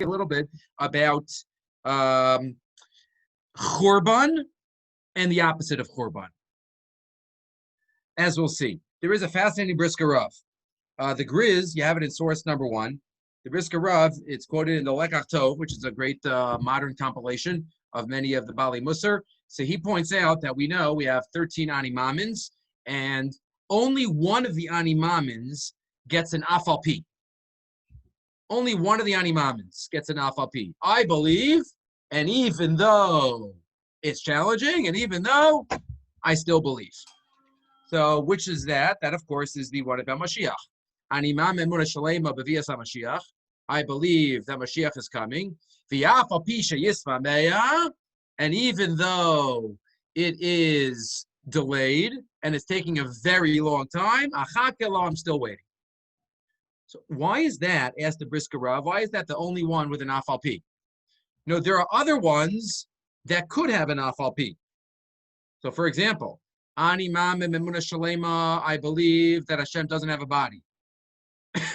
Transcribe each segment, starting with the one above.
a little bit about Churban and the opposite of Churban. As we'll see, there is a fascinating Brisker Rav. The Grizz, you have it in source number 1. The Brisker Rav, it's quoted in the Lekach Tov, which is a great modern compilation of many of the Bali Musar. So he points out that we know we have 13 Animamins, and only one of the Animamins gets an Afal Pi. Only one of the Animamins gets an Afal Pi. I believe, and even though it's challenging, and even though I still believe. So which is that? That, of course, is the one about Mashiach. Animam Emunah Shalema B'Vias HaMashiach. I believe that Mashiach is coming. V'yafal pi sheyisva meya. And even though it is delayed and it's taking a very long time, I'm still waiting. So why is that, asked the Brisker Rav, why is that the only one with an afal pi? No, there are other ones that could have an afal pi. So for example, Ani Ma'amim Emunah Shalema, I believe that Hashem doesn't have a body.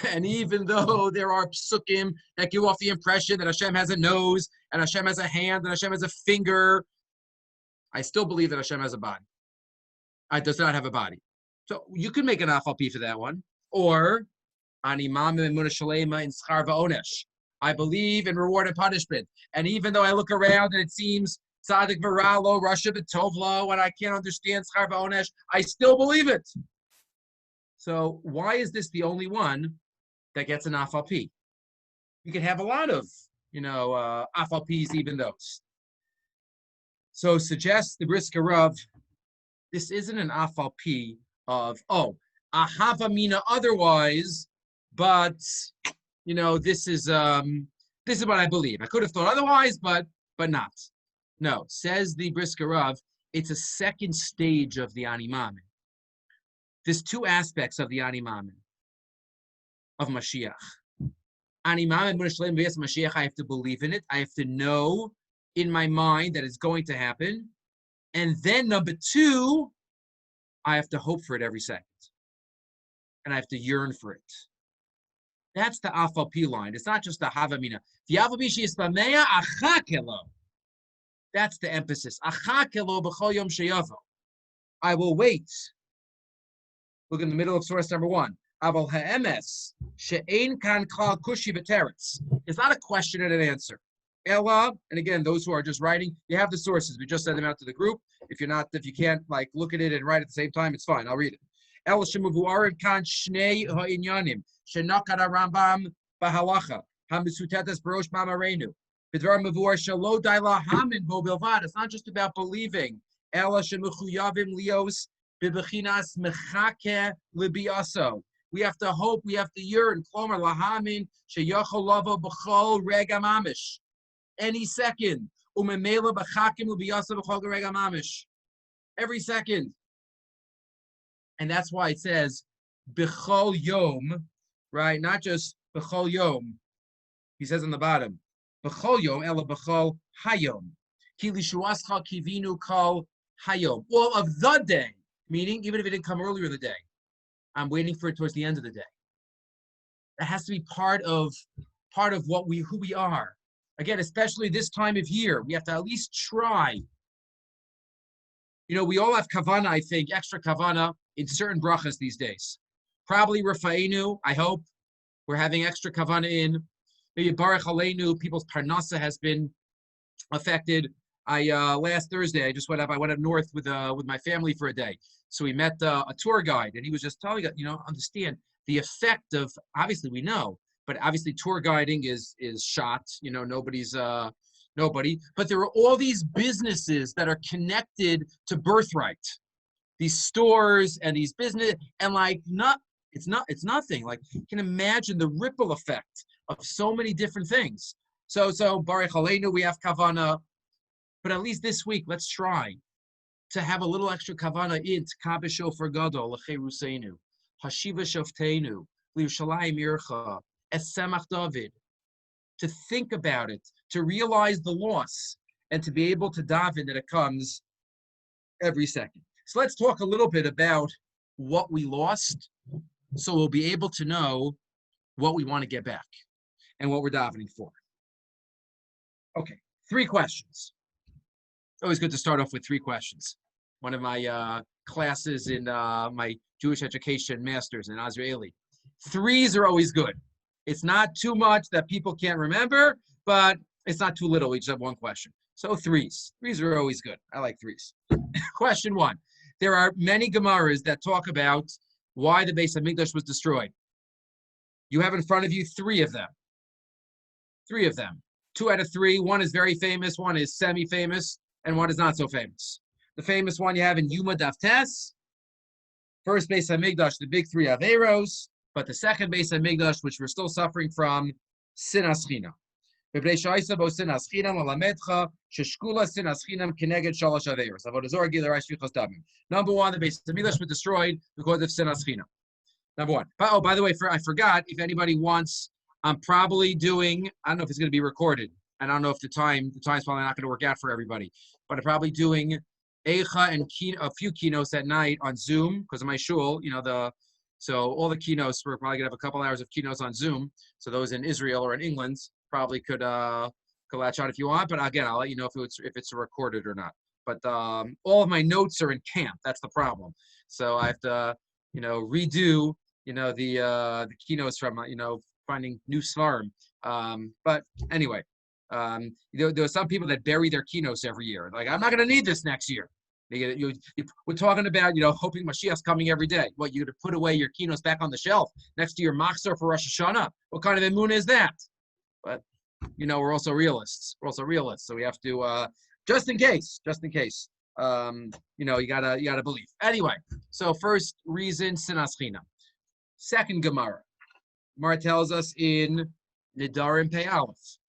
And even though there are psukim that give off the impression that Hashem has a nose, and Hashem has a hand, and Hashem has a finger, I still believe that Hashem has a body. It does not have a body. So you could make an afal pi for that one. Or, Ani Ma'amim Emunah Shalema in Schar Va'onesh. I believe in reward and punishment. And even though I look around and it seems Tzadik Varalo, Rasha B'Tovlo, and I can't understand Schar Va'onesh, I still believe it. So why is this the only one that gets an afal pi? You could have a lot of, afal pis, even those. So suggests the Brisker Rav, this isn't an afal pi of, ahava mina otherwise, but, this is what I believe. I could have thought otherwise, but not. No, says the Brisker Rav, it's a second stage of the Animamin. There's two aspects of the Animamin, of Mashiach. Animamin, Mashiach, I have to believe in it. I have to know in my mind that it's going to happen. And then number 2, I have to hope for it every second. And I have to yearn for it. That's the afal pi line. It's not just the havamina. The afal pi she'ispameya achakelo. That's the emphasis. Achakelo b'chol yom sheyavo. I will wait. Look in the middle of source number 1. Aval ha'emes she'ein kan kal kushi b'teretz. It's not a question and an answer. Ella, and again, those who are just writing, you have the sources. We just sent them out to the group. If you can't look at it and write at the same time, it's fine. I'll read it. Ella shemuvuarim kan shnei ha'inyanim shenakad Rambam b'halacha hamisutetes barosh ma'amarenu b'dvar mevuar shelo daila hamin bo bilvad. It's not just about believing. Ella shemuchuyavim lios b'bechinas mechake libiaso. We have to hope. We have to yearn. Klomer lahamin sheyachol lavo b'chol rega mamish. Any second. Umemela b'chakim libiaso b'chol rega mamish. Every second. And that's why it says b'chol yom, right? Not just b'chol yom. He says on the bottom, b'chol yom ela b'chol hayom. Ki lishuascha kivinu kol hayom. All of the day. Meaning, even if it didn't come earlier in the day, I'm waiting for it towards the end of the day. That has to be part of who we are. Again, especially this time of year, we have to at least try. We all have kavana, I think, extra kavana in certain brachas these days. Probably Rafa'inu, I hope. We're having extra kavana in. Maybe Baruch Aleinu, people's parnasa has been affected. Last Thursday, I went up north with my family for a day. So we met a tour guide, and he was just telling us, understand the effect of, obviously we know, but obviously tour guiding is shot. Nobody's nobody. But there are all these businesses that are connected to Birthright. These stores and these business, and it's nothing. You can imagine the ripple effect of so many different things. So Baruch Aleinu, we have kavana. But at least this week, let's try to have a little extra kavana in Kabeh Shofar Gadol, L'Cheruseinu, Hashiva Shofteinu, L'Yushalayim Yircha, Es Semach David, to think about it, to realize the loss, and to be able to daven that it comes every second. So let's talk a little bit about what we lost, so we'll be able to know what we want to get back and what we're davening for. Okay, 3 questions. It's always good to start off with 3 questions. One of my classes in my Jewish education masters in Israeli. Threes are always good. It's not too much that people can't remember, but it's not too little. We just have 1 question. So threes. Threes are always good. I like threes. Question 1. There are many Gemaras that talk about why the Beis Hamikdash was destroyed. You have in front of you 3 of them. 3 of them. 2 out of 3. One is very famous, one is semi-famous, and one is not so famous. The famous one you have in Yuma Daf Tes. First Beis Hamikdash, the big 3 Averos, but the second Beis Hamikdash, which we're still suffering from, Sinas Chinam. Number 1, the Beis Hamikdash was destroyed because of Sinas Chinam. Number 1. Oh, by the way, I forgot, if anybody wants, I'm probably doing, I don't know if it's going to be recorded. I don't know if the time's probably not going to work out for everybody, but I'm probably doing Eicha and a few keynotes at night on Zoom because of my shul, so all the keynotes, we're probably going to have a couple hours of keynotes on Zoom. So those in Israel or in England probably could latch on if you want, but again, I'll let you know if it's recorded or not. But all of my notes are in camp. That's the problem. So I have to, redo, the keynotes from, finding new svarim. But anyway, there are some people that bury their keynotes every year. Like, I'm not going to need this next year. We're talking about, hoping Mashiach's coming every day. What, you're going to put away your keynotes back on the shelf next to your machzor for Rosh Hashanah? What kind of emunah is that? But, we're also realists. So we have to, just in case, you gotta believe. Anyway, so first reason, Sinas Chinam. Second Gemara. Gemara tells us in Nidarim Pei Aleph.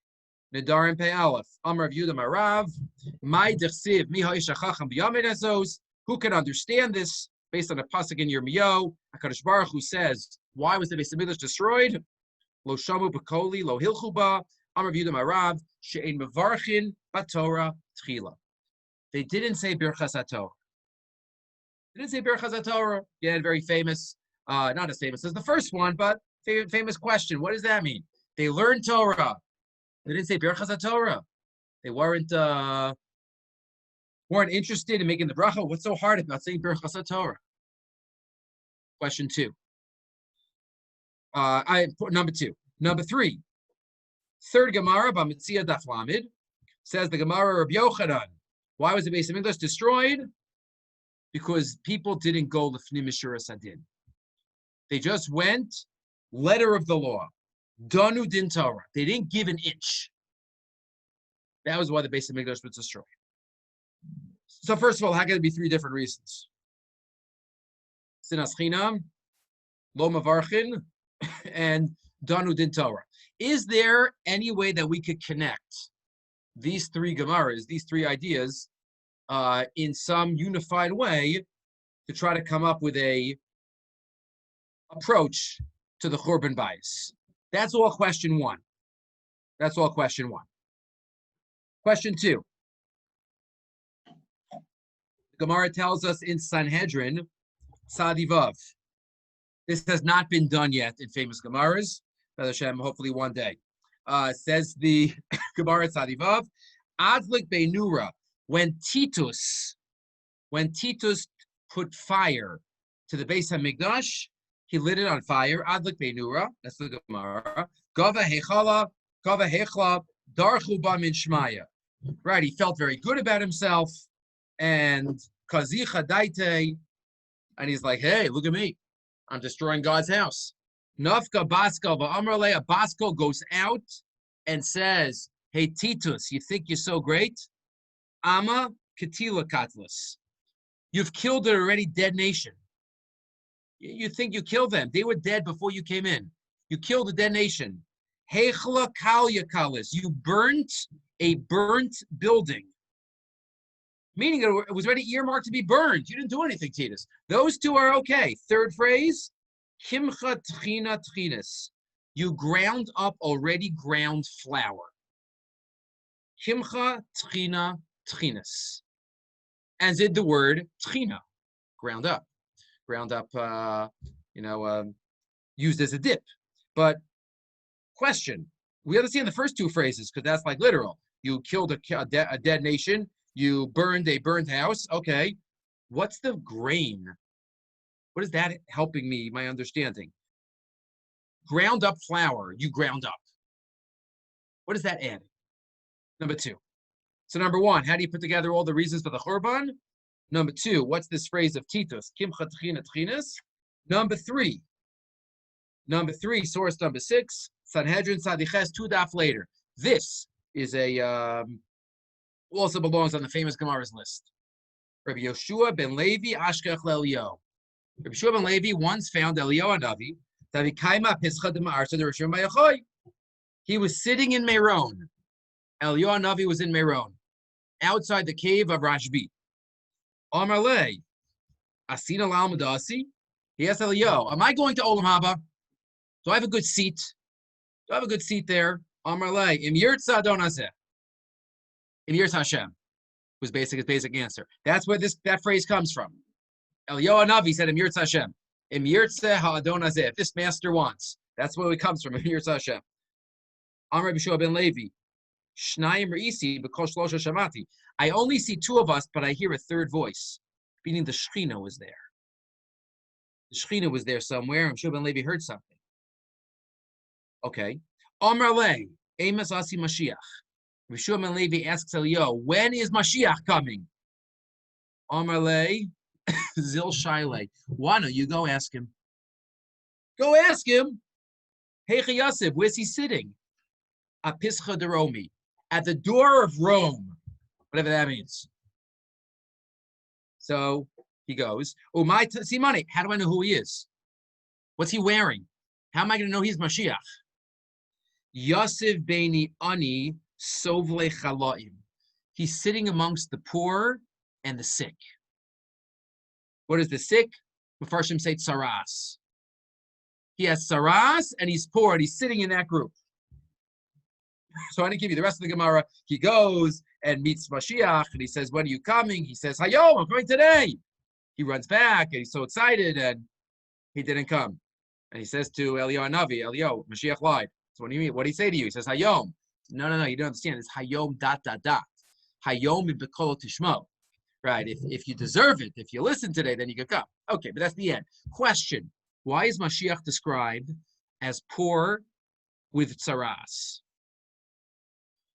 Amar of Yudam Arav. My dechsiv mi ha'ishachacham b'yamin ezos. Who can understand this based on a pasuk in Yirmiyahu? HaKadosh Baruch Hu says, why was the Beis Hamikdash destroyed? Lo shamu b'koli, lo hilchu ba. Amar of Yudam Arav. She'ein mevarchin b'Torah tchila. They didn't say Birchas HaTorah. Yeah, very famous. Not as famous as the first one, but famous question. What does that mean? They learned Torah. They didn't say Birchas HaTorah. They weren't interested in making the bracha. What's so hard about saying Birchas HaTorah? Question 2. Number 2. Number 3. Third Gemara, Bamitzia Daf Lamed, says the Gemara Rabbi Yochanan. Why was the Beis Hamikdash destroyed? Because people didn't go Lefnim Mishuras Hadin. They just went letter of the law. Danu din Torah. They didn't give an inch. That was why the Beis Hamikdash was destroyed. So first of all, how can it be 3 different reasons? Sinas Chinam, Lo Mavarchin, and Danu din Torah. Is there any way that we could connect these 3 Gemaras, these 3 ideas, in some unified way to try to come up with a approach to the Churban bias? That's all question 1. Question 2. Gemara tells us in Sanhedrin, Sadivav. This has not been done yet in famous Gemaras. Hashem, hopefully one day. Says the Gemara Sadivav, Adlik Beinura, when Titus put fire to the Beis Hamikdash, he lit it on fire. Adlik Beinura, that's the Gemara. Gava Hechla, Darchu Ba Min Shmaya. Right, he felt very good about himself, and Kazicha Daite, and he's like, hey, look at me. I'm destroying God's house. Nafka Baskal Ba'amrale, a Baskal goes out and says, hey, Titus, you think you're so great? Ama Ketila Katlas. You've killed an already dead nation. You think you killed them. They were dead before you came in. You killed a dead nation. Hechla Kalya Kalis. You burnt a burnt building. Meaning it was already earmarked to be burned. You didn't do anything, Titus. Those 2 are okay. Third phrase, Kimcha Tchina Tchinas. You ground up already ground flour. Kimcha Tchina Tchinas. As in the word Tchina, ground up. Used as a dip. But question, we understand the first 2 phrases because that's like literal. You killed a dead nation. You burned a burned house. Okay. What's the grain? What is that helping me, my understanding? Ground up flour, you ground up. What does that add? Number two. So number one, how do you put together all the reasons for the Churban? Number two, what's this phrase of Titus? Kimcha tchina tchinas. Number three, source number 6, Sanhedrin Sadiches, 2 daf later. This is also belongs on the famous Gemara's list. Rabbi Yoshua ben Levi Ashkech Elio. Rabbi Yoshua ben Levi once found Elio Anavi. He was sitting in Meron. Elio Anavi was in Meron, outside the cave of Rashbi. Amar Le, Asina Lal Madasi. He asked Elio, am I going to Olam Haba? Do I have a good seat? Do I have a good seat there? Amar Le, Im Yirtza Adon Hazeh. Im Yirtza Hashem was his basic answer. That's where that phrase comes from. Elio Anavi said, Im Yirtza Hashem. Im Yirtza Ha'adon Hazeh. If this master wants. That's where it comes from. Im Yirtza Hashem. Amar Rabbi Shua ben Levi. Shnayim Re'isi B'kol Shlosha Shamati. I only see 2 of us, but I hear a third voice. Meaning the Shechina was there. The Shechina was there somewhere. I'm sure Ben Levi heard something. Okay. Amar Le, Amos Asi Mashiach. Rishua Ben Levi asks Elio, when is Mashiach coming? Amar Le, Zil Shaile. Why don't you go ask him? Go ask him. Heicha Yosef, where's he sitting? Apischa de Romi. At the door of Rome. Whatever that means. So he goes, Umay Simani, how do I know who he is? What's he wearing? How am I going to know he's Mashiach? Yosef Beini Ani Sovle Chalaim. He's sitting amongst the poor and the sick. What is the sick? Mefarshim say tsaras. He has tsaras and he's poor and he's sitting in that group. So I didn't give you the rest of the Gemara. He goes and meets Mashiach and he says, when are you coming? He says, Hayom, I'm coming today. He runs back and he's so excited and he didn't come. And he says to Elio Hanavi, Elio, Mashiach lied. So what do you mean? What did he say to you? He says, Hayom. No, you don't understand. It's Hayom ... Hayom b'kol tishmo. Right? If you deserve it, if you listen today, then you can come. Okay, but that's the end. Question. Why is Mashiach described as poor with tsaras?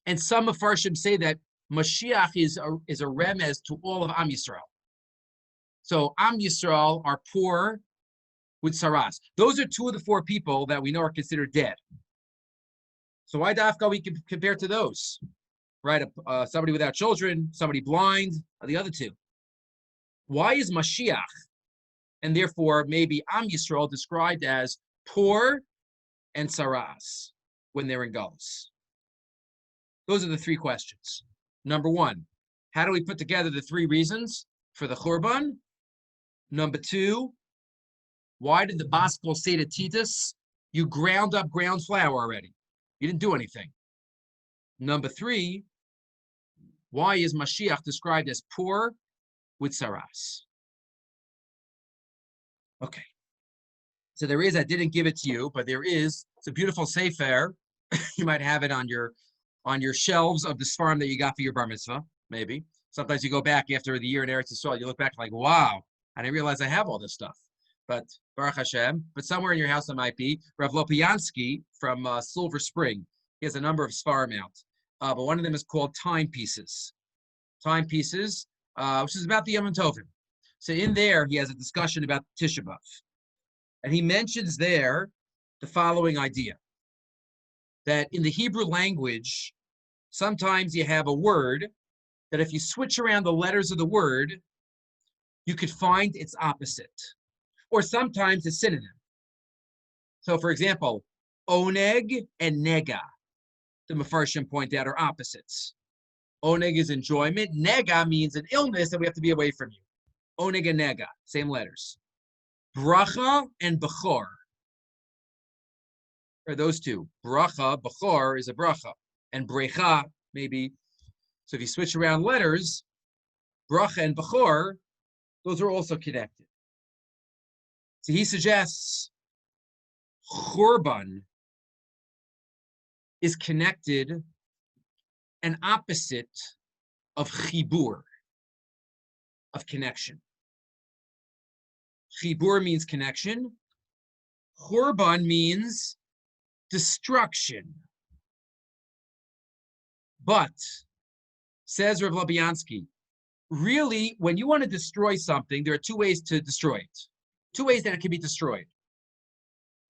And some Mefarshim say that Mashiach is a remez to all of Am Yisrael. So Am Yisrael are poor with tsaras. Those are 2 of the 4 people that we know are considered dead. So why dafka we can compare to those? Right? Somebody without children, somebody blind, or the other 2. Why is Mashiach, and therefore maybe Am Yisrael, described as poor and tsaras when they're in Galus? Those are the 3 questions. Number 1, how do we put together the 3 reasons for the Churban? Number 2, why did the Baskol say to Titus, you ground up ground flour already? You didn't do anything. Number 3, why is Mashiach described as poor with tsaras? Okay. So I didn't give it to you, but it's a beautiful sefer. You might have it on your shelves of the Sfarim that you got for your bar mitzvah, maybe. Sometimes you go back after the year in Eretz Yisrael, you look back like, wow, I didn't realize I have all this stuff. But Baruch Hashem, but somewhere in your house it might be. Rav Lopiansky from Silver Spring, he has a number of Sfarim out. But one of them is called Timepieces. Timepieces, which is about the Yom Tovim. So in there, he has a discussion about Tisha B'Av. And he mentions there the following idea. That in the Hebrew language, sometimes you have a word that if you switch around the letters of the word, you could find its opposite. Or sometimes a synonym. So for example, oneg and nega, the Mefarshim point out, are opposites. Oneg is enjoyment. Nega means an illness that we have to be away from you. Oneg and nega, same letters. Bracha and bechor are those 2. Bracha, bechor is a bracha. And brecha, maybe. So if you switch around letters, bracha and bechor, those are also connected. So he suggests Churban is connected an opposite of chibur, of connection. Chibur means connection. Churban means destruction. But, says Rav Labiansky, really, when you want to destroy something, there are two ways to destroy it. Two ways that it can be destroyed.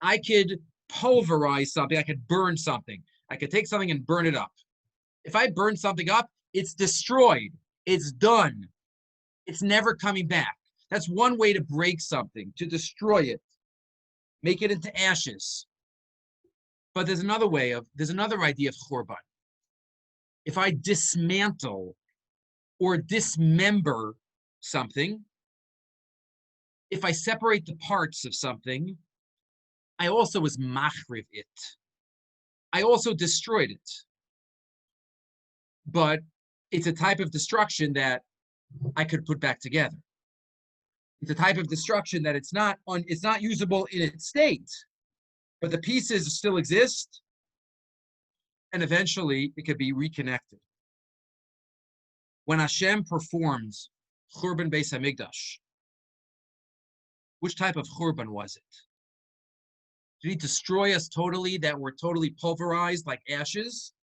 I could pulverize something. I could burn something. I could take something and burn it up. If I burn something up, it's destroyed. It's done. It's never coming back. That's one way to break something, to destroy it, make it into ashes. But there's another idea of churban. If I dismantle or dismember something, if I separate the parts of something, I also was machriv it. I also destroyed it. But it's a type of destruction that I could put back together. It's a type of destruction that it's not usable in its state, but the pieces still exist, and eventually it could be reconnected. When Hashem performs Churban Beis Hamikdash, which type of Churban was it? Did he destroy us totally, that we're totally pulverized like ashes?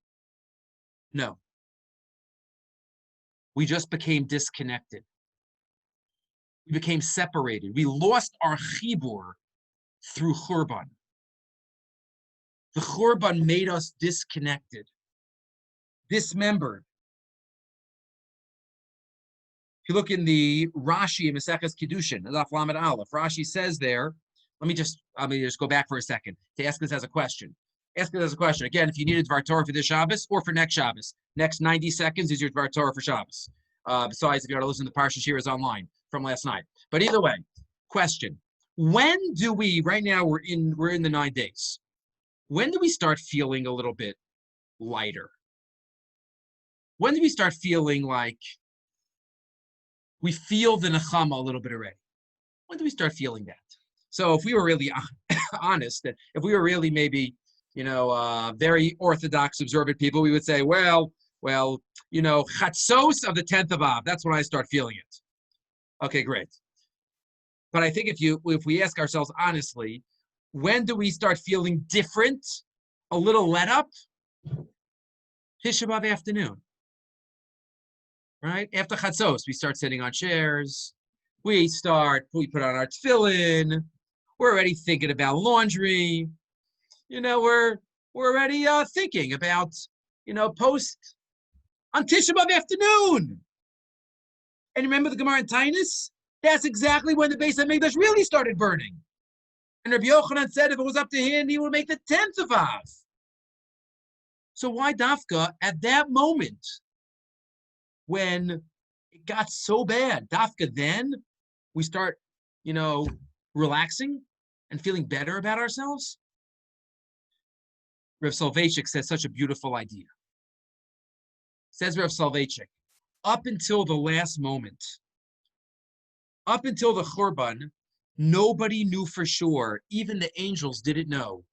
No. We just became disconnected. We became separated. We lost our chibur through Churban. The Churban made us disconnected, dismembered. If you look in the Rashi in Maseches Kiddushin, Daf Lamed Aleph, Rashi says there, let me just go back for a second to ask this as a question. Ask this as a question. Again, if you needed Dvar Torah for this Shabbos or for next Shabbos, next 90 seconds is your Dvar Torah for Shabbos. Besides, if you want to listen to the Parsha Shiras online from last night. But either way, question. When do we, right now we're in the 9 days. When do we start feeling a little bit lighter? When do we start feeling like we feel the nechama a little bit already? When do we start feeling that? So if we were really honest, that if we were really maybe, very orthodox, observant people, we would say, well, chatzos of the 10th of Av, that's when I start feeling it. Okay, great. But I think if we ask ourselves honestly, when do we start feeling different, a little let up? Tisha B'Av afternoon, right? After chatzos, we start sitting on chairs. We put on our tefillin. We're already thinking about laundry. We're already thinking about, post on Tisha B'Av afternoon. And remember the Gemara in Tainus? That's exactly when the Beis Hamikdash really started burning. And Rabbi Yochanan said if it was up to him, he would make the 10th of Av. So why dafka at that moment when it got so bad? Dafka then we start, relaxing and feeling better about ourselves? Rav Soloveitchik says such a beautiful idea. Says Rav Soloveitchik, up until the last moment, up until the Churban, nobody knew for sure, even the angels didn't know.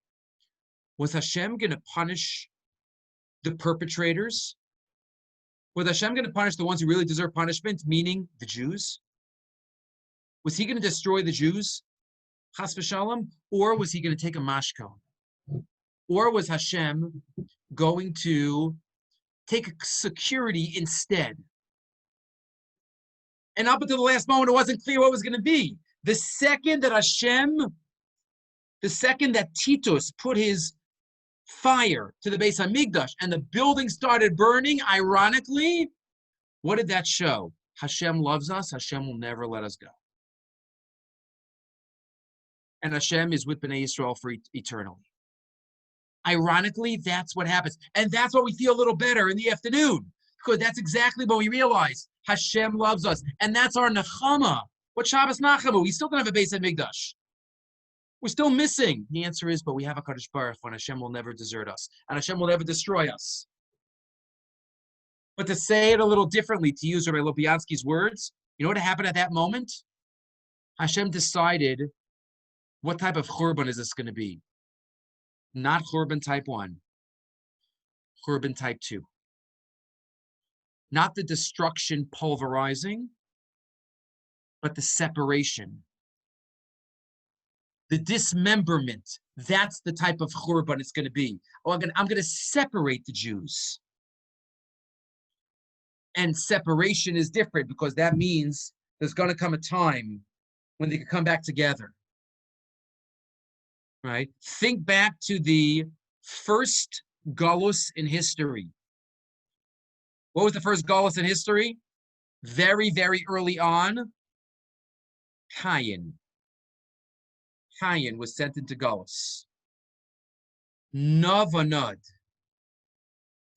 Was Hashem going to punish the perpetrators? Was Hashem going to punish the ones who really deserve punishment, meaning the Jews? Was he going to destroy the Jews, chas v'shalom, or was he going to take a mashkon? Or was Hashem going to take security instead? And up until the last moment, it wasn't clear what it was going to be. The second that Titus put his fire to the Beis Hamikdash and the building started burning, ironically, what did that show? Hashem loves us. Hashem will never let us go. And Hashem is with Bnei Yisrael for eternally. Ironically, that's what happens. And that's what we feel a little better in the afternoon, because that's exactly what we realize. Hashem loves us. And that's our nechama. What Shabbos Nachama? We still don't have a Beis Hamikdash. We're still missing. The answer is, but we have a Kadosh Baruch Hu, and Hashem will never desert us. And Hashem will never destroy us. But to say it a little differently, to use Rabbi Lopiansky's words, you know what happened at that moment? Hashem decided, what type of Churban is this going to be? Not Churban type 1. Churban type 2. Not the destruction pulverizing, but the separation. The dismemberment. That's the type of churban it's going to be. Oh, I'm going to separate the Jews. And separation is different because that means there's going to come a time when they can come back together. Right? Think back to the first galus in history. What was the first galus in history? Very, very early on, Cain. Cain was sent into galus. Navanud,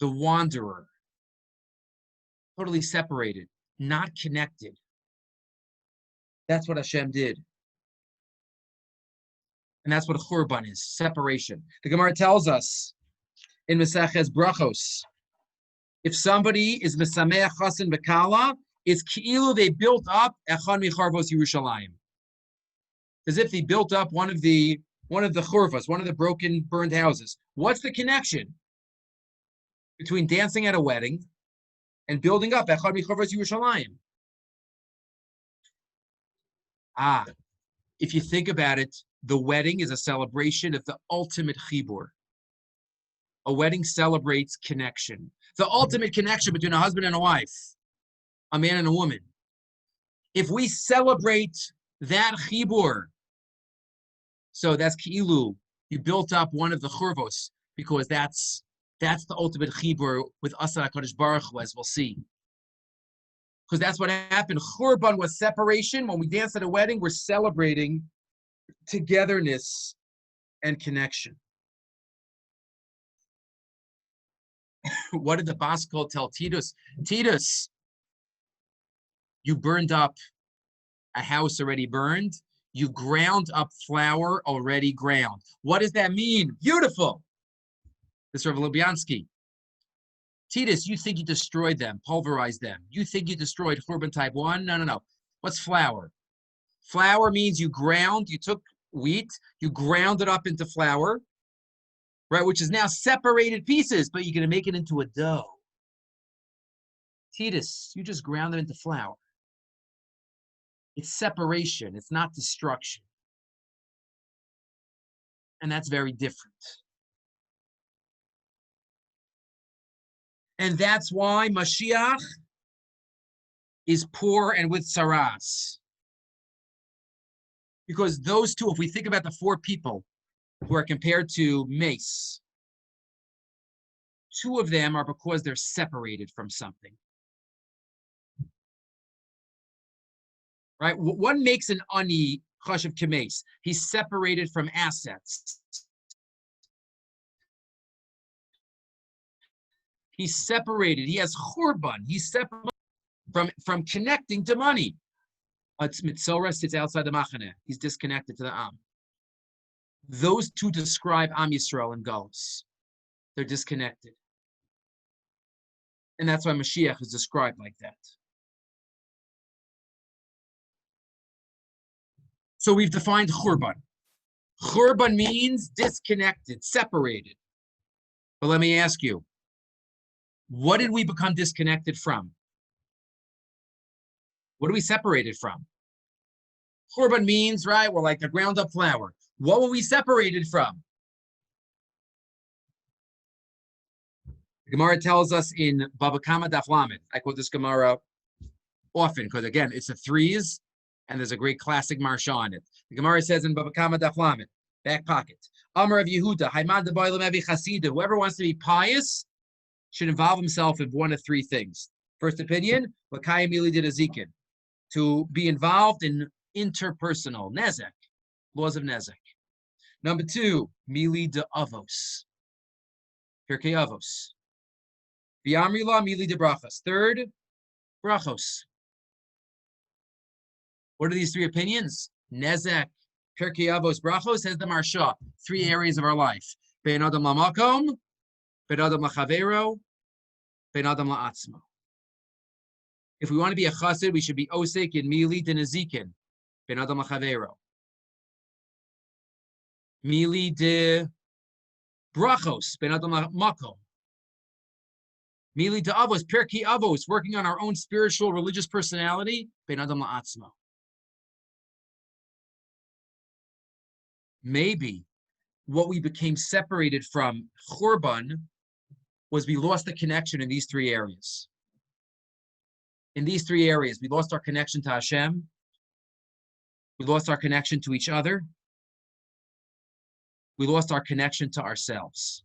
the wanderer, totally separated, not connected. That's what Hashem did. And that's what a churban is, separation. The Gemara tells us in Maseches Brachos, if somebody is mesameach chasen bekala, it's ki'ilu they built up echad micharvos Yerushalayim. As if they built up one of the churvas, one of the broken, burned houses. What's the connection between dancing at a wedding and building up echad micharvos Yerushalayim? If you think about it, the wedding is a celebration of the ultimate chibur. A wedding celebrates connection. The ultimate connection between a husband and a wife, a man and a woman. If we celebrate that chibur, so that's ki'ilu, you built up one of the churvos, because that's the ultimate chibur with Asa HaKadosh Baruch Hu, as we'll see. Because that's what happened. Churban was separation. When we dance at a wedding, we're celebrating togetherness and connection. What did the Baskol tell Titus? Titus, you burned up a house already burned. You ground up flour already ground. What does that mean? Beautiful. This is Rav Lubyansky. Titus, you think you destroyed them, pulverized them. You think you destroyed Churban type 1? No. What's flour? Flour means you took wheat, you ground it up into flour, right, which is now separated pieces, but you're going to make it into a dough. Titus, you just ground it into flour. It's separation. It's not destruction. And that's very different. And that's why Mashiach is poor and with saras. Because those two, if we think about the four people who are compared to mace, two of them are because they're separated from something. Right? One makes an ani chashav k'mace. He's separated from assets. He's separated. He has churban. He's separated from connecting to money. Mitzora sits outside the machane. He's disconnected to the Am. Those two describe Am Yisrael and Galus. They're disconnected. And that's why Mashiach is described like that. So we've defined churban. Churban means disconnected, separated. But let me ask you, what did we become disconnected from? What are we separated from? Churban means, right, we're like the ground up flour. What were we separated from? The Gemara tells us in Baba Kama Daf Lamed. I quote this Gemara often because, again, it's the threes, and there's a great classic marsha on it. The Gemara says in Baba Kama Daf Lamed, back pocket, Amar of Yehuda, Haimad Debaylam Evi Chasida, whoever wants to be pious should involve himself in one of three things. First opinion, L'kayim Mili did Azikin, to be involved in interpersonal, nezek, laws of nezek. Number two, Mili de Avos, Pirkei Avos. V'amrila Mili de Brachos. Third, Brachos. What are these three opinions? Nezek, Pirkei Avos, Brachos, has the Marsha. Three areas of our life. Ben Adam Lamakom, Ben Adam Lachavero, Ben Adam La'atzmo. If we want to be a chassid, we should be osek in Mili de Nezikin, Ben Adam Lachavero. Mili de Brachos, Ben Adam La'makom. Mili de Avos, Pirkei Avos, working on our own spiritual, religious personality. Ben Adam la'atzmo. Maybe what we became separated from Churban was we lost the connection in these three areas. In these three areas, we lost our connection to Hashem. We lost our connection to each other. We lost our connection to ourselves.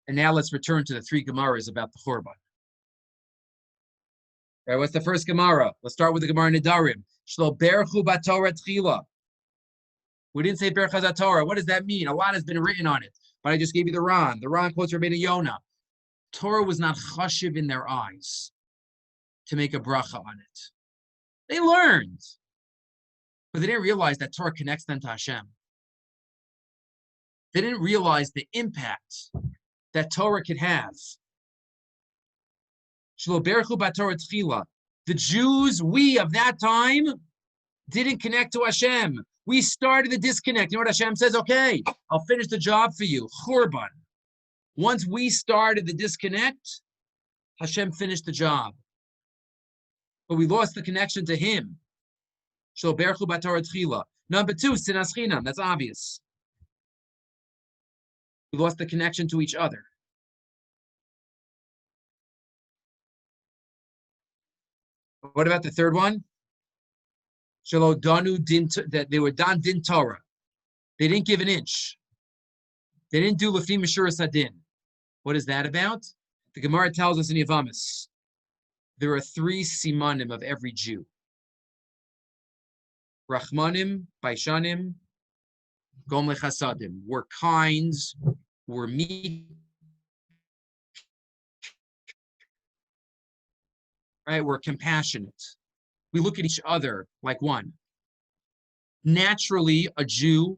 And now let's return to the three Gemaras about the Churban. All right, what's the first Gemara? Let's start with the Gemara Nedarim. Shlo berchu b'Torah tchila. We didn't say berchas Torah. What does that mean? A lot has been written on it, but I just gave you the Ran. The Ran quotes Rabbi Yonah. Torah was not chashiv in their eyes to make a bracha on it. They learned, but they didn't realize that Torah connects them to Hashem. They didn't realize the impact that Torah could have. Shlo berchu b'Torah tchila. The Jews, we of that time, didn't connect to Hashem. We started the disconnect. You know what Hashem says? Okay, I'll finish the job for you. Churban. Once we started the disconnect, Hashem finished the job. But we lost the connection to Him. Shlo berchu b'Torah tchila. Number two, sinas chinam. That's obvious. We lost the connection to each other. What about the third one? Shelo danu din, that they were dan din Torah. They didn't give an inch. They didn't do lefnim mishuras hadin. What is that about? The Gemara tells us in Yavamis, there are three simanim of every Jew. Rachmanim, Baishanim, Gom lechasadim. We're kind, we're meek, right? We're compassionate. We look at each other like one. Naturally, a Jew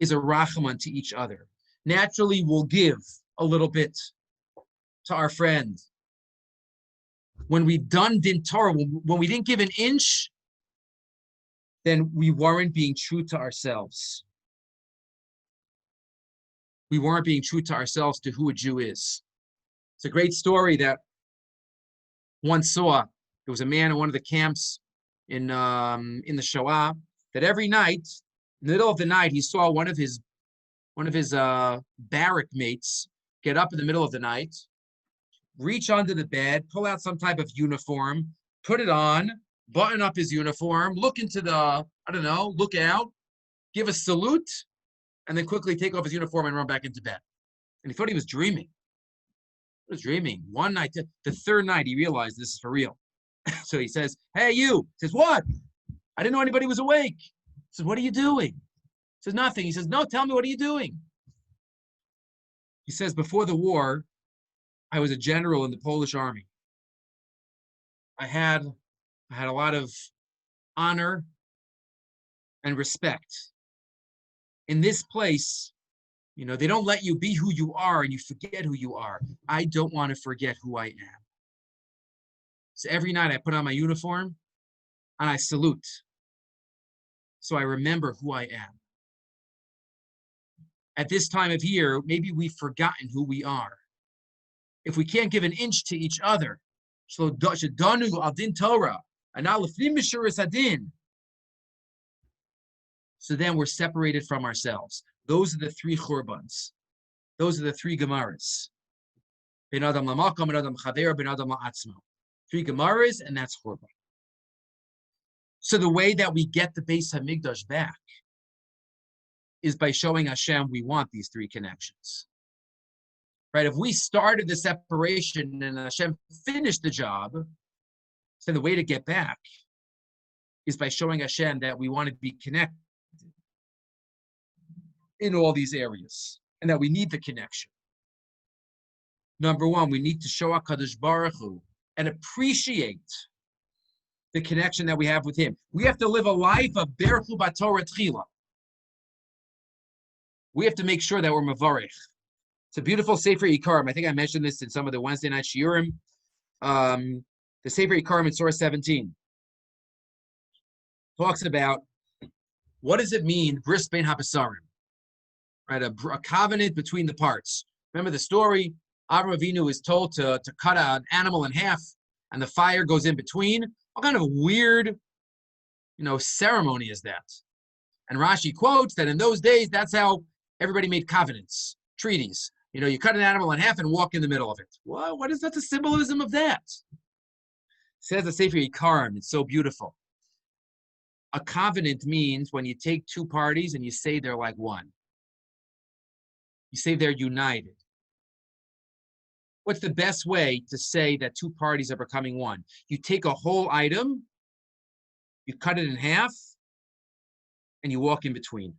is a rachman to each other. Naturally, we'll give a little bit to our friend. When we've done din Torah, when we didn't give an inch, then we weren't being true to ourselves. We weren't being true to ourselves, to who a Jew is. It's a great story that one saw. There was a man in one of the camps in the Shoah that every night, in the middle of the night, he saw one of his barrack mates get up in the middle of the night, reach under the bed, pull out some type of uniform, put it on, button up his uniform, look into the, look out, give a salute, and then quickly take off his uniform and run back into bed. And he thought he was dreaming. He was dreaming. One night, the third night, he realized this is for real. So he says, "Hey, you." He says, "What?" "I didn't know anybody was awake." He says, "What are you doing?" He says, "Nothing." He says, "No, tell me, what are you doing?" He says, "Before the war, I was a general in the Polish army. I had a lot of honor and respect. In this place, they don't let you be who you are and you forget who you are. I don't want to forget who I am. So every night I put on my uniform and I salute. So I remember who I am. At this time of year, maybe we've forgotten who we are. If we can't give an inch to each other, so then we're separated from ourselves. Those are the three Churbans. Those are the three Gemaras. Ben Adam Lamakom, Ben Adam Chaver, Ben Adam La'atzmo. Three Gemaras, and that's Churban. So the way that we get the Beis HaMikdash back is by showing Hashem we want these three connections. Right? If we started the separation and Hashem finished the job, then the way to get back is by showing Hashem that we want to be connected in all these areas and that we need the connection. Number one, we need to show HaKadosh Baruch Hu and appreciate the connection that we have with Him. We have to live a life of Berchu B'Torah Tchila. We have to make sure that we're Mavarich. It's a beautiful Sefer Ikarim. I think I mentioned this in some of the Wednesday night shiurim. The Sefer Ikarim in Surah 17 talks about what does it mean, bris bein habasarim, right? A covenant between the parts. Remember the story? Avram Avinu is told to cut an animal in half, and the fire goes in between. What kind of weird, ceremony is that? And Rashi quotes that in those days, that's how everybody made covenants, treaties. You cut an animal in half and walk in the middle of it. What is that? The symbolism of that? Says the Sefer Yikarim. It's so beautiful. A covenant means when you take two parties and you say they're like one. You say they're united. What's the best way to say that two parties are becoming one? You take a whole item, you cut it in half, and you walk in between.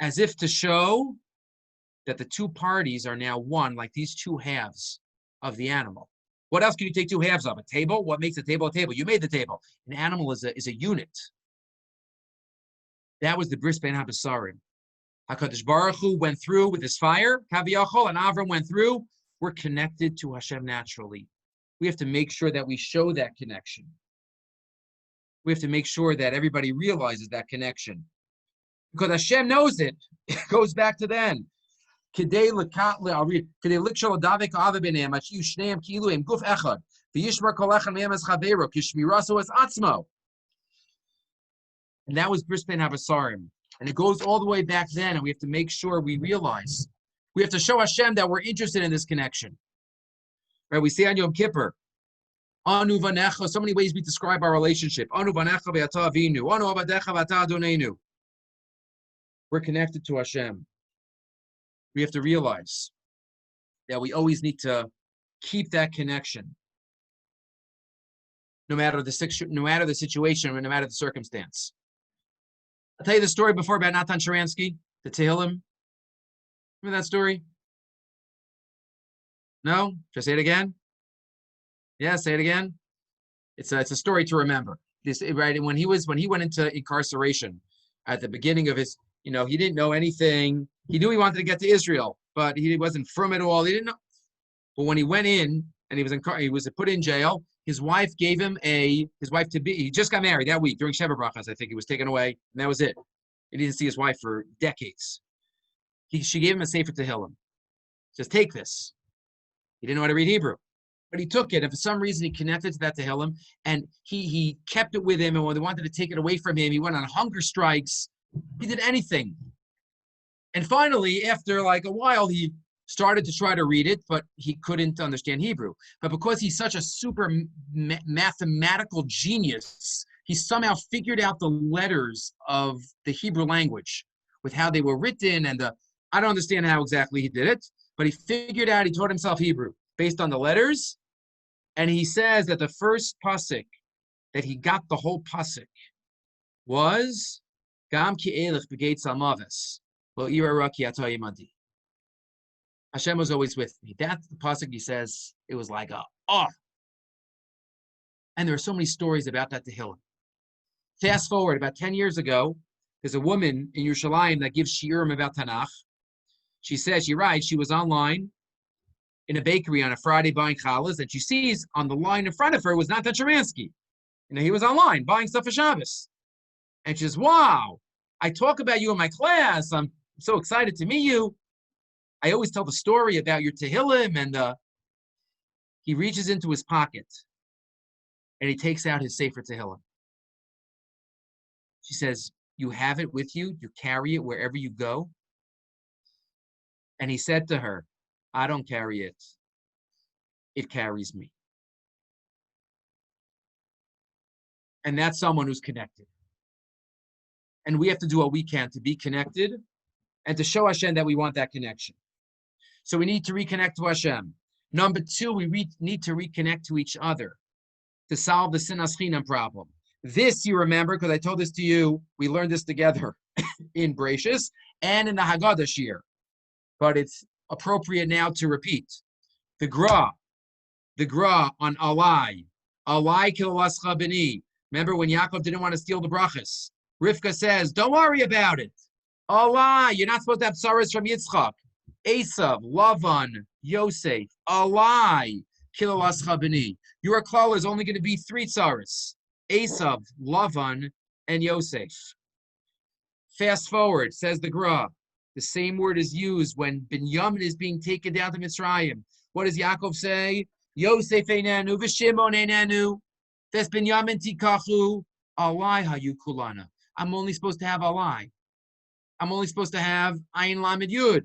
As if to show that the two parties are now one, like these two halves of the animal. What else can you take two halves of? A table? What makes a table a table? You made the table. An animal is a unit. That was the bris ben habasarim. HaKadosh Baruch Hu went through with his fire, Kaviyachol, and Avram went through. We're connected to Hashem naturally. We have to make sure that we show that connection. We have to make sure that everybody realizes that connection. Because Hashem knows it. It goes back to then. I'll read. And that was bris ben habasarim. And it goes all the way back then, and we have to make sure we realize. We have to show Hashem that we're interested in this connection. Right? We say on Yom Kippur, Anu vanecha, so many ways we describe our relationship. Anu vanecha ve'ata avinu, Anu abadecha ve'ata adoneinu. We're connected to Hashem. We have to realize that we always need to keep that connection, no matter the situation, or no matter the circumstance. I'll tell you the story before about Natan Sharansky, the Tehillim. Remember that story? No? Should I say it again? Yeah, say it again. It's a story to remember. Right? When he went into incarceration at the beginning of his, he didn't know anything. He knew he wanted to get to Israel, but he wasn't from it all. He didn't know. But when he went in and he was put in jail, his wife gave him he just got married that week during Sheva Brachas, I think. He was taken away, and that was it. He didn't see his wife for decades. She gave him a Sefer Tehillim. Says, take this. He didn't know how to read Hebrew, but he took it, and for some reason he connected to that Tehillim, and he kept it with him, and when they wanted to take it away from him, he went on hunger strikes. He did anything. And finally, after like a while, he started to try to read it, but he couldn't understand Hebrew. But because he's such a super mathematical genius, he somehow figured out the letters of the Hebrew language with how they were written. And I don't understand how exactly he did it, but he taught himself Hebrew based on the letters. And he says that the first pasuk that he got the whole pasuk was Gam ki elech b'geit salmaves lo ira raki ato yimadi. Hashem was always with me. That's the pasuk. He says it was like and there are so many stories about that Tehillim. Fast forward about 10 years ago, there's a woman in Yerushalayim that gives shiurim about Tanakh. She writes, she was online in a bakery on a Friday buying challahs, and she sees on the line in front of her was Natan Sharansky. He was online buying stuff for Shabbos. And she says, wow, I talk about you in my class. I'm so excited to meet you. I always tell the story about your Tehillim. And he reaches into his pocket and he takes out his Sefer Tehillim. She says, you have it with you? You carry it wherever you go? And he said to her, I don't carry it. It carries me. And that's someone who's connected. And we have to do what we can to be connected and to show Hashem that we want that connection. So we need to reconnect to Hashem. Number two, we need to reconnect to each other to solve the sinas chinam problem. This you remember, because I told this to you, we learned this together in Bereshis and in the Haggadah Shir. But it's appropriate now to repeat. The Gra on Alai kilascha b'ni. Remember when Yaakov didn't want to steal the brachas? Rivka says, don't worry about it. Allah, you're not supposed to have tzaras from Yitzchak. Esav, Lavan, Yosef, Allah, kilascha b'ni. Your klal is only going to be 3 tzaras. Esav, Lavan, and Yosef. Fast forward, says the Gra. The same word is used when Binyamin is being taken down to Mitzrayim. What does Yaakov say? Yosef einanu v'Shimon einanu. Ves Binyamin tikachu alai hayu kulana. I'm only supposed to have alai. I'm only supposed to have ayin lamed yud.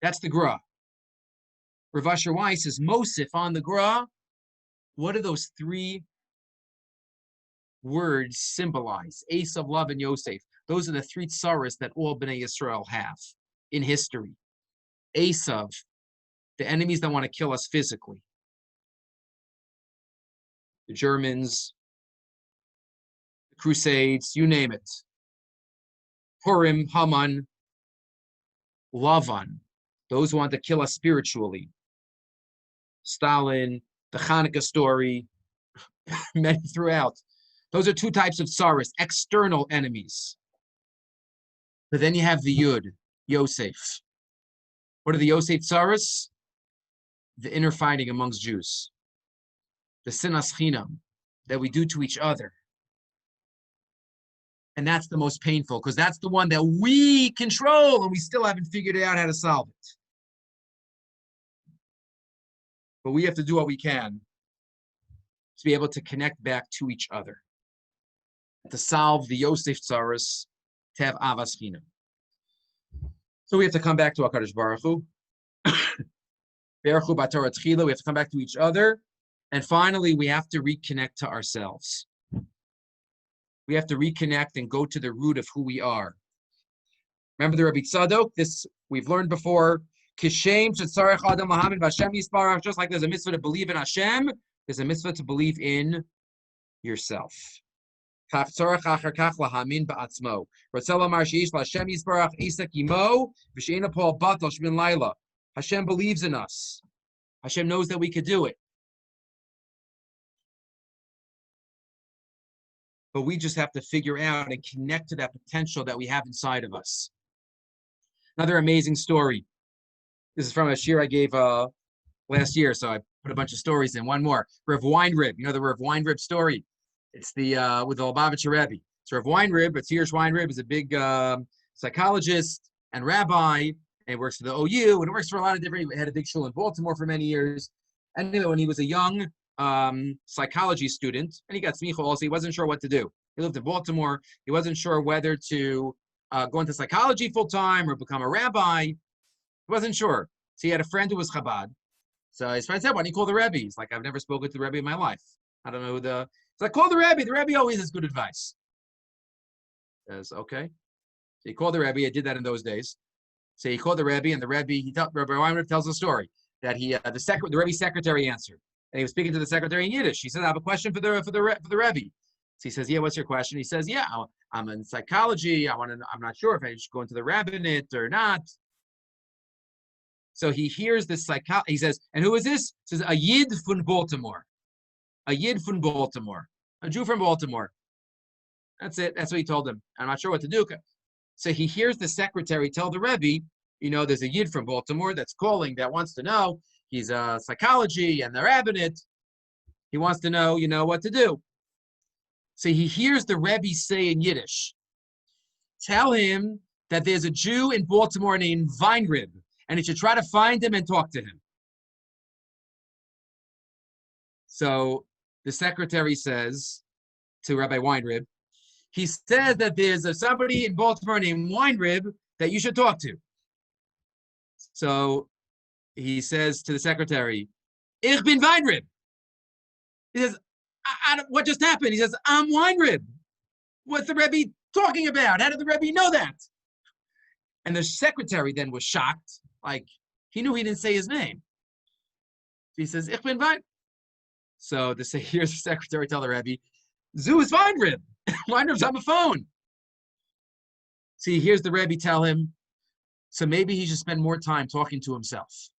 That's the gra. Rav Asher Weiss says Mosif on the gra. What do those three words symbolize? Esav, Love, and Yosef. Those are the three tsaras that all Bnei Yisrael have in history. Esav, the enemies that want to kill us physically. The Germans, the Crusades, you name it. Purim, Haman, Lavan, those who want to kill us spiritually. Stalin, the Hanukkah story, many throughout. Those are two types of tsaras, external enemies. But then you have the Yud, Yosef. What are the Yosef tsaras? The inner fighting amongst Jews. The sinas chinam that we do to each other. And that's the most painful, because that's the one that we control, and we still haven't figured out how to solve it. But we have to do what we can to be able to connect back to each other, to solve the Yosef tsaras, to have avas chinam. So we have to come back to HaKadosh Baruch Hu. Baruch Hu b'Torah tchila. We have to come back to each other. And finally, we have to reconnect to ourselves. We have to reconnect and go to the root of who we are. Remember the Rabbi Tzadok? This we've learned before. Kishem shetzarech adam lahamin b'Hashem yisparach. Just like there's a mitzvah to believe in Hashem, there's a mitzvah to believe in yourself. Kach tzarech achar kach lahamin ba'atzmo. Ratzeh lomar sheish l'Hashem yisparach isak imo v'she'ena pol batal shmin laila. Hashem believes in us. Hashem knows that we could do it. But we just have to figure out and connect to that potential that we have inside of us. Another amazing story. This is from a shir I gave last year, so I put a bunch of stories in. One more. Rav Weinrib. You know the Rav Weinrib story? It's the with the Lubavitcher Rebbe. So Rav Weinrib, but Hirsch Weinrib is a big psychologist and rabbi, and he works for the OU, and he works for a lot of different, he had a big shul in Baltimore for many years. And anyway, when he was a young psychology student, and he got smicha also, he wasn't sure what to do. He lived in Baltimore. He wasn't sure whether to go into psychology full-time or become a rabbi. He wasn't sure. So he had a friend who was Chabad. So his friend said, why don't you call the Rebbe? He's like, I've never spoken to the Rebbe in my life. I don't know who the... He's like, call the Rebbe. The Rebbe always has good advice. He says, okay. So he called the Rebbe. I did that in those days. So he called the Rebbe, and the Rebbe, Rabbi Weinberg tells the story that the Rebbe's secretary answered. And he was speaking to the secretary in Yiddish. He said, I have a question for the Rebbe. So he says, yeah, what's your question? He says, yeah, I'm in psychology. I'm not sure if I should go into the rabbinate or not. So he hears this he says, and who is this? He says, a Yid from Baltimore. A Yid from Baltimore. A Jew from Baltimore. That's it. That's what he told him. I'm not sure what to do. So he hears the secretary tell the Rebbe, there's a Yid from Baltimore that's calling, that wants to know. He's a psychology and the rabbinate. He wants to know, what to do. So he hears the Rebbe say in Yiddish, tell him that there's a Jew in Baltimore named Weinrib, and he should try to find him and talk to him. So the secretary says to Rabbi Weinrib, he says that there's somebody in Baltimore named Weinrib that you should talk to. So he says to the secretary, Ich bin Weinrib. He says, what just happened? He says, I'm Weinrib. What's the Rebbe talking about? How did the Rebbe know that? And the secretary then was shocked. Like, he knew he didn't say his name. He says, Ich bin Weinrib. So here's the secretary tell the Rebbe, Zu is Weinrib. Weinrib's on the phone. See, here's the Rebbe tell him, so maybe he should spend more time talking to himself.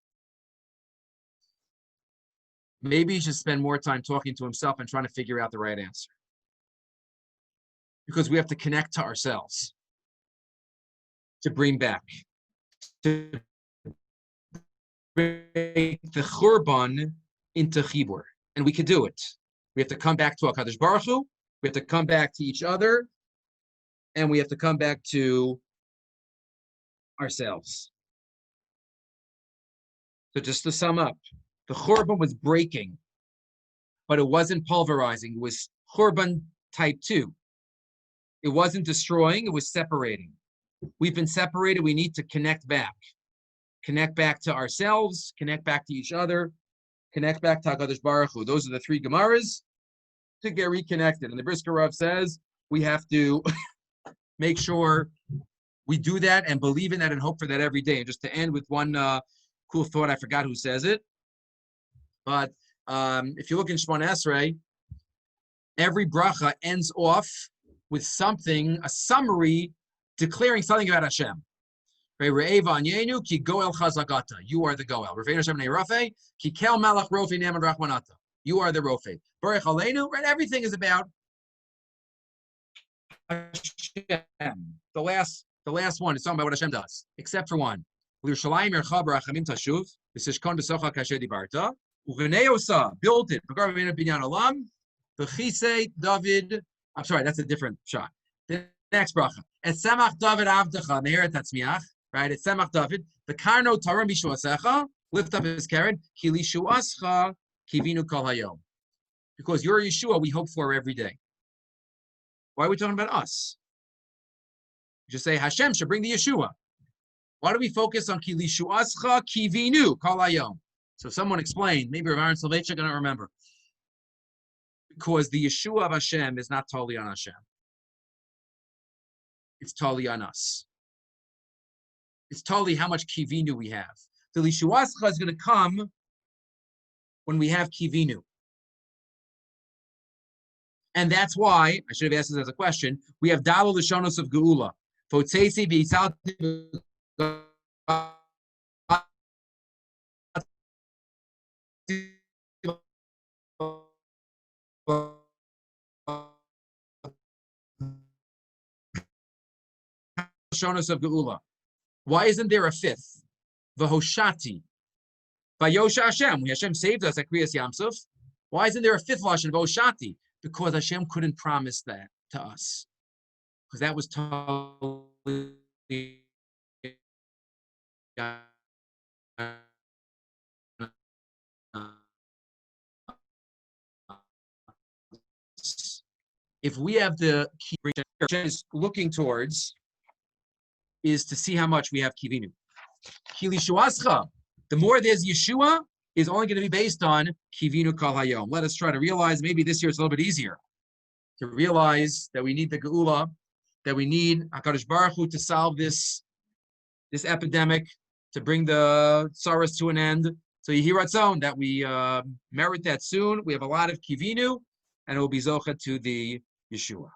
Maybe he should spend more time talking to himself and trying to figure out the right answer. Because we have to connect to ourselves to bring back, to break the churban into chibur. And we can do it. We have to come back to HaKadosh Baruch Hu. We have to come back to each other. And we have to come back to ourselves. So just to sum up, the Churban was breaking, but it wasn't pulverizing. It was Churban type 2. It wasn't destroying, it was separating. We've been separated, we need to connect back. Connect back to ourselves, connect back to each other, connect back to HaKadosh Baruch Hu. Those are the three Gemaras to get reconnected. And the Brisker Rav says we have to make sure we do that and believe in that and hope for that every day. And just to end with one cool thought, I forgot who says it, but if you look in Shemona Esrei, every bracha ends off with something, a summary declaring something about Hashem. You are the Goel. You are the Rofe. Baruch Aleinu, right? Everything is about Hashem. The last one is talking about what Hashem does, except for one. Built it. David. I'm sorry, that's a different shot. The next bracha. Et Samach David Avdecha Meheret Tatzmiach. Right? It's Samach David. The Karno Taram Bishuasecha. Lift up his karen. Ki lishuascha kivinu kol hayom. Because you're Yeshua, we hope for every day. Why are we talking about us? Just say Hashem should bring the Yeshua. Why do we focus on ki lishuascha kivinu kol hayom? So someone explained. Maybe Rav Aaron Soloveitchik, I don't remember. Because the Yeshua of Hashem is not totally on Hashem. It's totally on us. It's totally how much kivinu we have. The Lishuascha is going to come when we have kivinu. And that's why, I should have asked this as a question, we have Dalil Lashonos of Geula. Fotzesi b'yitzalti Lashonos of Geula. Why isn't there a fifth? V'hoshati. Vayosha Hashem. When Hashem saved us at Kriyas Yamsuf, why isn't there a fifth lashon, V'hoshati? Because Hashem couldn't promise that to us. Because that was totally... If we have the key is looking towards is to see how much we have kivinu. Ki lishuascha, the more there's Yeshua, is only going to be based on kivinu kol hayom. Let us try to realize, maybe this year it's a little bit easier, to realize that we need the Geula, that we need HaKadosh Baruch Hu to solve this epidemic, to bring the Tsaras to an end. So Yehi Ratzon, that we merit that soon. We have a lot of kivinu, and it will be zocha to the Yeshua.